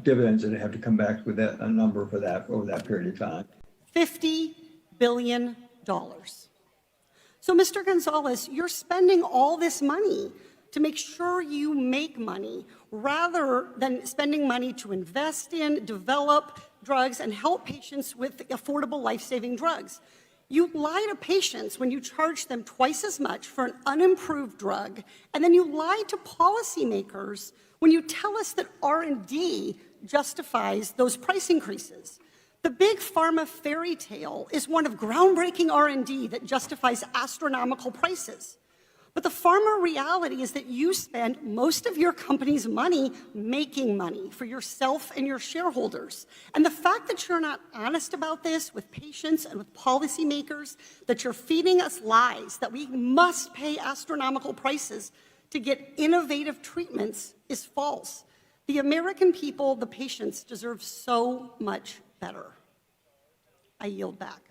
Dividends, I'd have to come back with a number for that over that period of time. $50 billion. So, Mr. Gonzalez, you're spending all this money to make sure you make money rather than spending money to invest in, develop drugs, and help patients with affordable life-saving drugs. You lie to patients when you charge them twice as much for an unimproved drug, and then you lie to policymakers when you tell us that R&D justifies those price increases. The Big Pharma fairy tale is one of groundbreaking R&D that justifies astronomical prices. But the pharma reality is that you spend most of your company's money making money for yourself and your shareholders. And the fact that you're not honest about this with patients and with policymakers, that you're feeding us lies, that we must pay astronomical prices to get innovative treatments is false. The American people, the patients, deserve so much better. I yield back.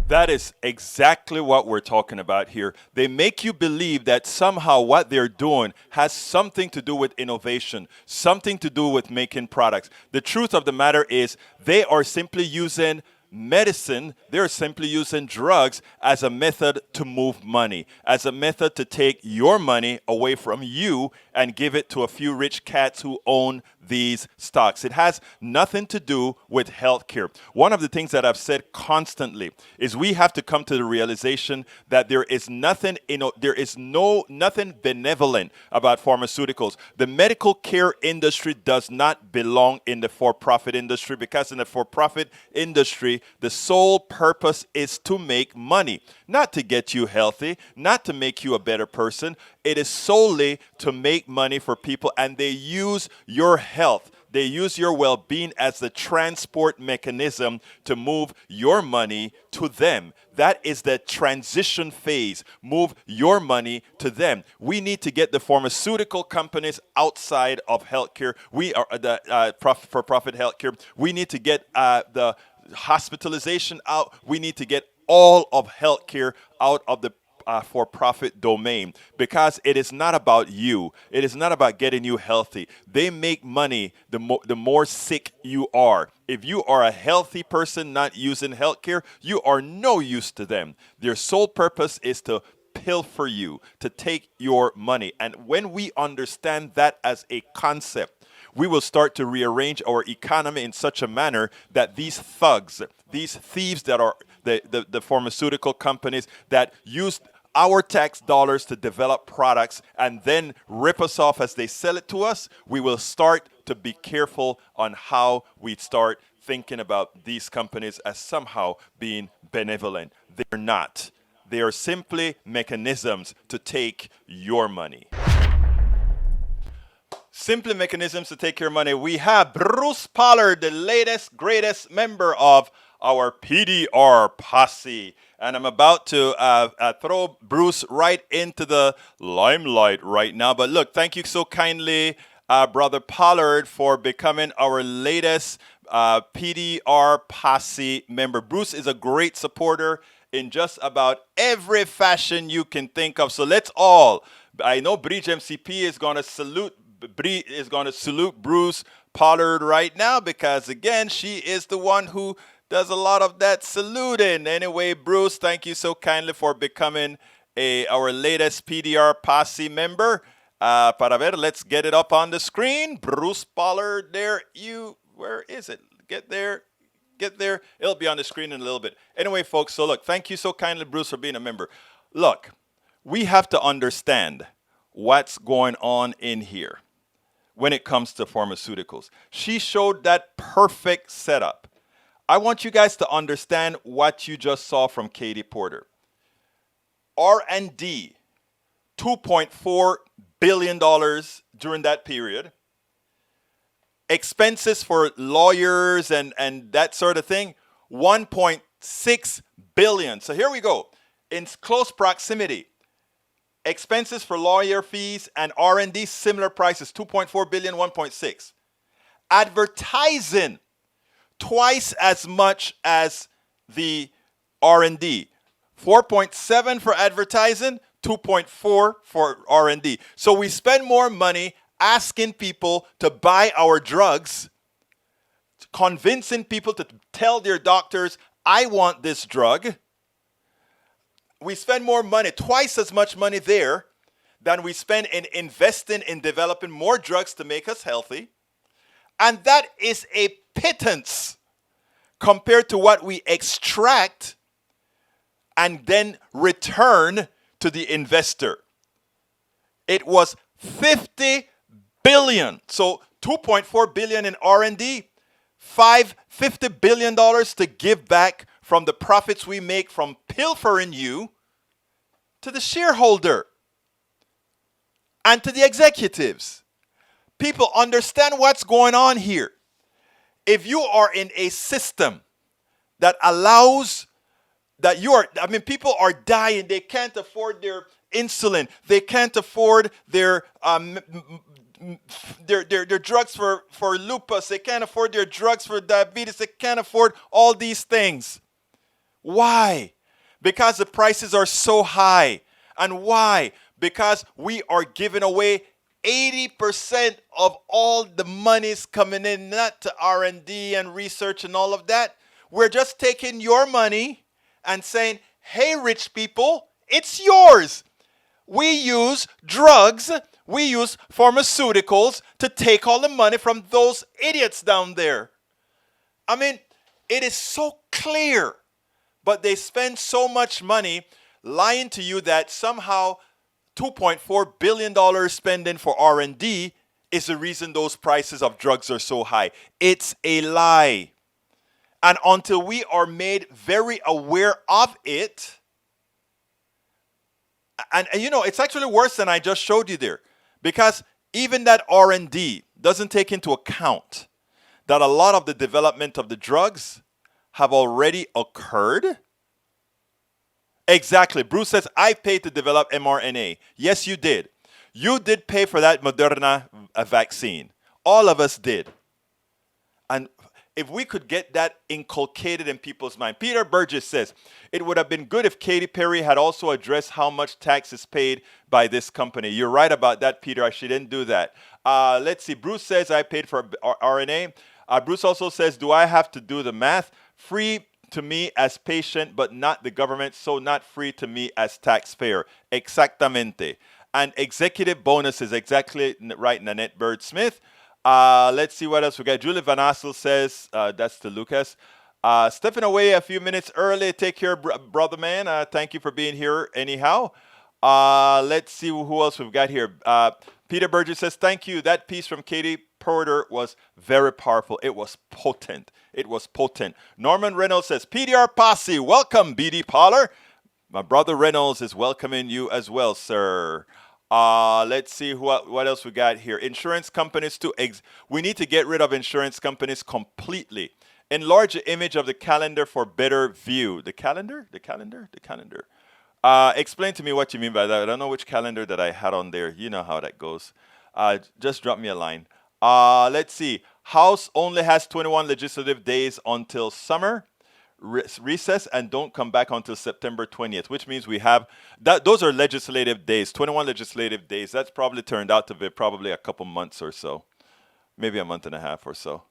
That is exactly what we're talking about here. They make you believe that somehow what they're doing has something to do with innovation, something to do with making products. The truth of the matter is they are simply using medicine, they're simply using drugs as a method to move money, as a method to take your money away from you and give it to a few rich cats who own these stocks. It has nothing to do with healthcare. One of the things that I've said constantly is we have to come to the realization that there is nothing benevolent about pharmaceuticals. The medical care industry does not belong in the for-profit industry, because in the for-profit industry, the sole purpose is to make money, not to get you healthy, not to make you a better person. It is solely to make money for people, and they use your health. They use your well-being as the transport mechanism to move your money to them. That is the transition phase. Move your money to them. We need to get the pharmaceutical companies outside of healthcare. We are the for-profit healthcare. We need to get the hospitalization out. We need to get all of healthcare out of the for-profit domain, because it is not about you. It is not about getting you healthy. They make money the more sick you are. If you are a healthy person not using healthcare, you are no use to them. Their sole purpose is to pilfer you, to take your money. And when we understand that as a concept, we will start to rearrange our economy in such a manner that these thugs, these thieves that are the pharmaceutical companies that use our tax dollars to develop products and then rip us off as they sell it to us, we will start to be careful on how we start thinking about these companies as somehow being benevolent. They're not. They are simply mechanisms to take your money. Simply mechanisms to take your money. We have Bruce Pollard, the latest, greatest member of our PDR posse. And I'm about to throw Bruce right into the limelight right now. But look, thank you so kindly, Brother Pollard, for becoming our latest PDR posse member. Bruce is a great supporter in just about every fashion you can think of. So let's all, I know Bridge MCP is going to salute Bruce Pollard right now because, again, she is the one who does a lot of that saluting. Anyway, Bruce, thank you so kindly for becoming our latest PDR posse member. Para ver, let's get it up on the screen. Bruce Pollard, where is it? Get there. It'll be on the screen in a little bit. Anyway, folks, so look, thank you so kindly, Bruce, for being a member. Look, we have to understand what's going on in here when it comes to pharmaceuticals. She showed that perfect setup. I want you guys to understand what you just saw from Katie Porter. R&D, $2.4 billion during that period. Expenses for lawyers and that sort of thing, $1.6 billion. So here we go. In close proximity, expenses for lawyer fees and R&D, similar prices, 2.4 billion, 1.6. Advertising, twice as much as the R&D. 4.7 for advertising, 2.4 for R&D. So we spend more money asking people to buy our drugs, convincing people to tell their doctors, I want this drug. We spend more money, twice as much money there than we spend in investing in developing more drugs to make us healthy. And that is a pittance compared to what we extract and then return to the investor. It was 50 billion. So 2.4 billion in R&D, $50 billion to give back from the profits we make from pilfering you to the shareholder and to the executives. People, understand what's going on here. If you are in a system that allows that people are dying, they can't afford their insulin, they can't afford their drugs for lupus, they can't afford their drugs for diabetes, they can't afford all these things. Why? Because the prices are so high. And why? Because we are giving away 80% of all the monies coming in, not to R&D and research and all of that. We're just taking your money and saying, hey, rich people, it's yours. We use drugs, we use pharmaceuticals to take all the money from those idiots down there. I mean, it is so clear. But they spend so much money lying to you that somehow $2.4 billion spending for R&D is the reason those prices of drugs are so high. It's a lie. And until we are made very aware of it, and it's actually worse than I just showed you there. Because even that R&D doesn't take into account that a lot of the development of the drugs have already occurred. Exactly. Bruce says, I paid to develop mRNA. Yes, you did. You did pay for that Moderna vaccine. All of us did. And if we could get that inculcated in people's mind. Peter Burgess says, it would have been good if Katy Perry had also addressed how much tax is paid by this company. You're right about that, Peter. She didn't do that. Let's see. Bruce says, I paid for RNA. Bruce also says, do I have to do the math? Free to me as patient, but not the government, so not free to me as taxpayer. Exactamente. And executive bonuses, exactly right, Nanette Bird Smith. Let's see what else we got. Julie Van Assel says, that's to Lucas. Stepping away a few minutes early. Take care, brother man. Thank you for being here anyhow. Let's see who else we've got here. Peter Burgess says, thank you. That piece from Katie Porter was very powerful. It was potent. It was potent. Norman Reynolds says, PDR Posse, welcome, BD Parlor. My brother Reynolds is welcoming you as well, sir. Let's see what else we got here. Insurance companies too. We need to get rid of insurance companies completely. Enlarge the image of the calendar for better view. The calendar? The calendar? The calendar. Explain to me what you mean by that. I don't know which calendar that I had on there. You know how that goes. Just drop me a line. Let's see. House only has 21 legislative days until summer recess and don't come back until September 20th, which means we have that. Those are legislative days, 21 legislative days. That's probably turned out to be probably a couple months or so, maybe a month and a half or so.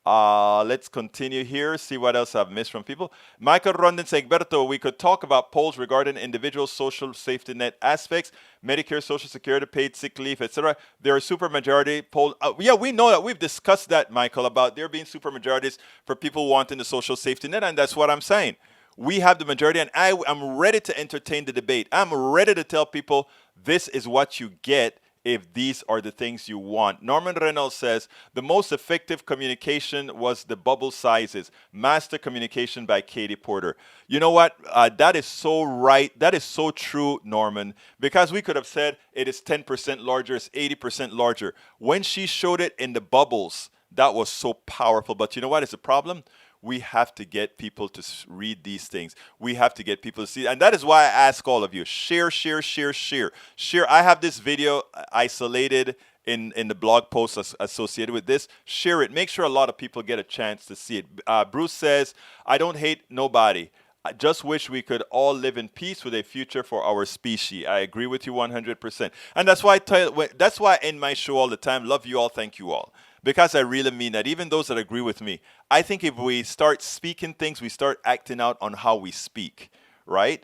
Let's continue here, see what else I've missed from people. Michael Rondon saying, Berto, we could talk about polls regarding individual social safety net aspects, Medicare, Social Security, paid sick leave, etc. There are supermajority polls. Yeah, we know that. We've discussed that, Michael, about there being supermajorities for people wanting the social safety net, and that's what I'm saying. We have the majority, and I am ready to entertain the debate. I'm ready to tell people this is what you get if these are the things you want. Norman Reynolds says, the most effective communication was the bubble sizes. Master communication by Katie Porter. You know what? That is so right. That is so true, Norman, because we could have said it is 10% larger, it's 80% larger. When she showed it in the bubbles, that was so powerful. But you know what is the problem? We have to get people to read these things. We have to get people to see. And that is why I ask all of you, share, share, share, share. Share. I have this video isolated in the blog post associated with this. Share it. Make sure a lot of people get a chance to see it. Bruce says, I don't hate nobody. I just wish we could all live in peace with a future for our species. I agree with you 100%. And that's why I end my show all the time. Love you all. Thank you all. Because I really mean that. Even those that agree with me, I think if we start speaking things, we start acting out on how we speak, right?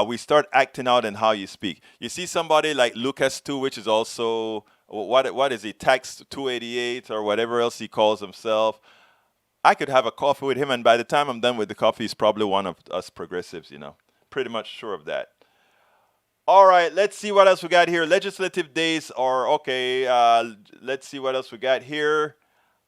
We start acting out on how you speak. You see somebody like Lucas too, which is also, what is he, Tax 288 or whatever else he calls himself. I could have a coffee with him, and by the time I'm done with the coffee, he's probably one of us progressives, you know. Pretty much sure of that. All right, let's see what else we got here. Legislative days are okay. Let's see what else we got here.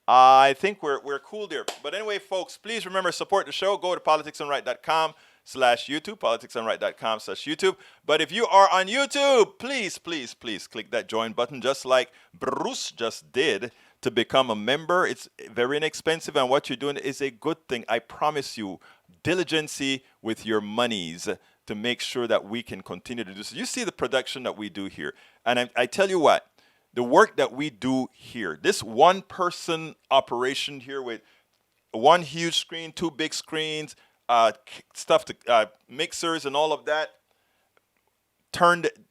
I think we're cool there. But anyway, folks, please remember, support the show. Go to politicsandright.com/YouTube, politicsandright.com/YouTube. But if you are on YouTube, please, please, please click that join button, just like Bruce just did, to become a member. It's very inexpensive, and what you're doing is a good thing. I promise you, diligency with your monies to make sure that we can continue to do so. You see the production that we do here. And I tell you what, the work that we do here, this one-person operation here with one huge screen, two big screens, stuff to mixers and all of that,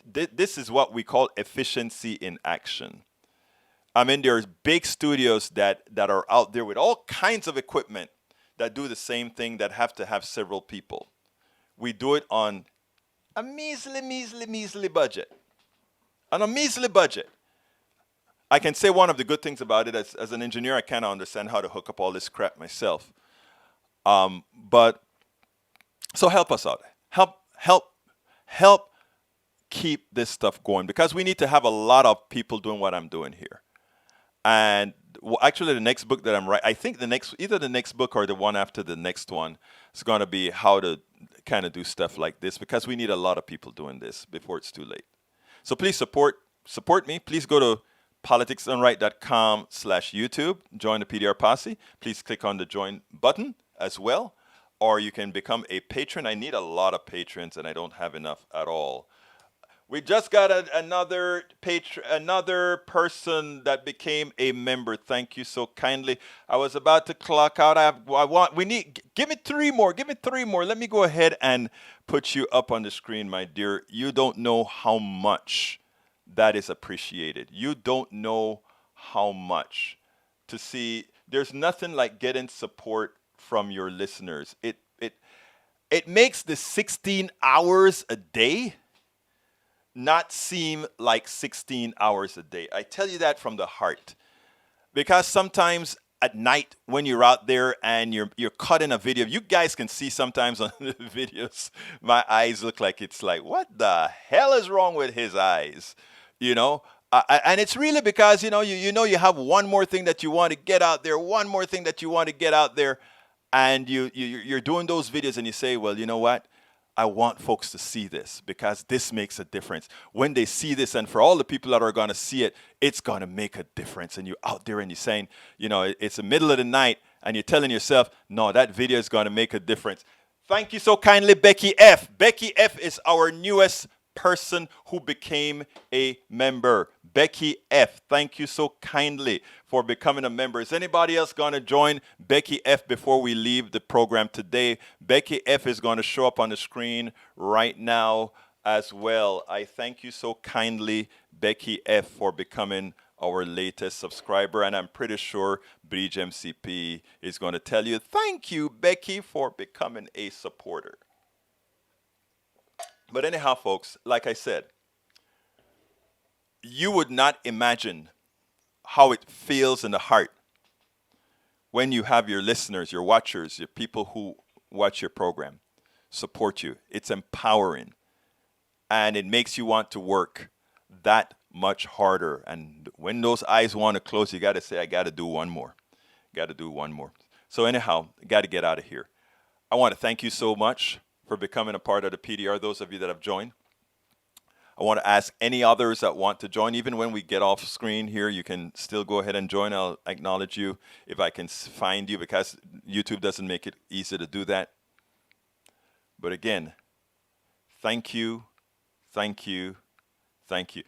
this is what we call efficiency in action. I mean, there's big studios that are out there with all kinds of equipment that do the same thing, that have to have several people. We do it on a measly budget. On a measly budget. I can say one of the good things about it, as an engineer, I kind of understand how to hook up all this crap myself. But so help us out. Help keep this stuff going, because we need to have a lot of people doing what I'm doing here. And actually, the next book that I'm writing, I think either the next book or the one after the next one is going to be how to kind of do stuff like this, because we need a lot of people doing this before it's too late. So please support me. Please go to politicsandright.com/YouTube. Join the PDR Posse. Please click on the join button as well, or you can become a patron. I need a lot of patrons, and I don't have enough at all. We just got another person that became a member. Thank you so kindly. I was about to clock out. Give me three more. Let me go ahead and put you up on the screen, my dear. You don't know how much that is appreciated. You don't know how much to see. There's nothing like getting support from your listeners. it makes the 16 hours a day not seem like 16 hours a day. I tell you that from the heart. Because sometimes at night when you're out there and you're cutting a video, you guys can see sometimes on the videos, my eyes look like it's like, what the hell is wrong with his eyes? You know? And it's really because, you have one more thing that you want to get out there, one more thing that you want to get out there, and you're doing those videos and you say, well, you know what? I want folks to see this because this makes a difference. When they see this, and for all the people that are going to see it, it's going to make a difference. And you're out there and you're saying, it's the middle of the night and you're telling yourself, no, that video is going to make a difference. Thank you so kindly, Becky F. Becky F is our newest person who became a member. Becky F, thank you so kindly for becoming a member. Is anybody else going to join Becky F before we leave the program today? Becky F is going to show up on the screen right now as well. I thank you so kindly, Becky F, for becoming our latest subscriber, and I'm pretty sure Bridge MCP is going to tell you, thank you, Becky, for becoming a supporter. But anyhow, folks, like I said, you would not imagine how it feels in the heart when you have your listeners, your watchers, your people who watch your program support you. It's empowering, and it makes you want to work that much harder. And when those eyes want to close, you got to say, I got to do one more. Got to do one more. So anyhow, got to get out of here. I want to thank you so much for becoming a part of the PDR, those of you that have joined. I want to ask any others that want to join. Even when we get off screen here, you can still go ahead and join. I'll acknowledge you if I can find you, because YouTube doesn't make it easy to do that. But again, thank you, thank you, thank you.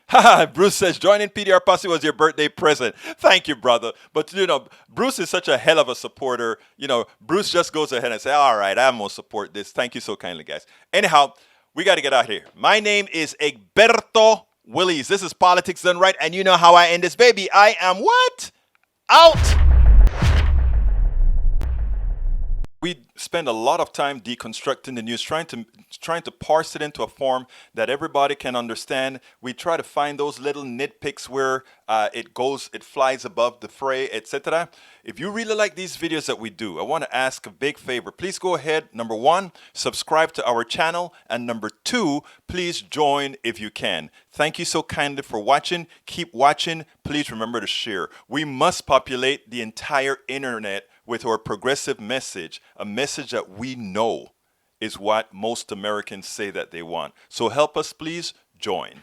Bruce says, joining PDR Posse was your birthday present. Thank you, brother. But, Bruce is such a hell of a supporter. Bruce just goes ahead and says, all right, I'm going to support this. Thank you so kindly, guys. Anyhow, we got to get out of here. My name is Egberto Willies. This is Politics Done Right, and you know how I end this, baby. I am what? Out! We spend a lot of time deconstructing the news, trying to parse it into a form that everybody can understand. We try to find those little nitpicks where it flies above the fray, etc. If you really like these videos that we do, I want to ask a big favor. Please go ahead, number one, subscribe to our channel, and number two, please join if you can. Thank you so kindly for watching. Keep watching. Please remember to share. We must populate the entire internet with our progressive message, a message that we know is what most Americans say that they want. So help us, please join.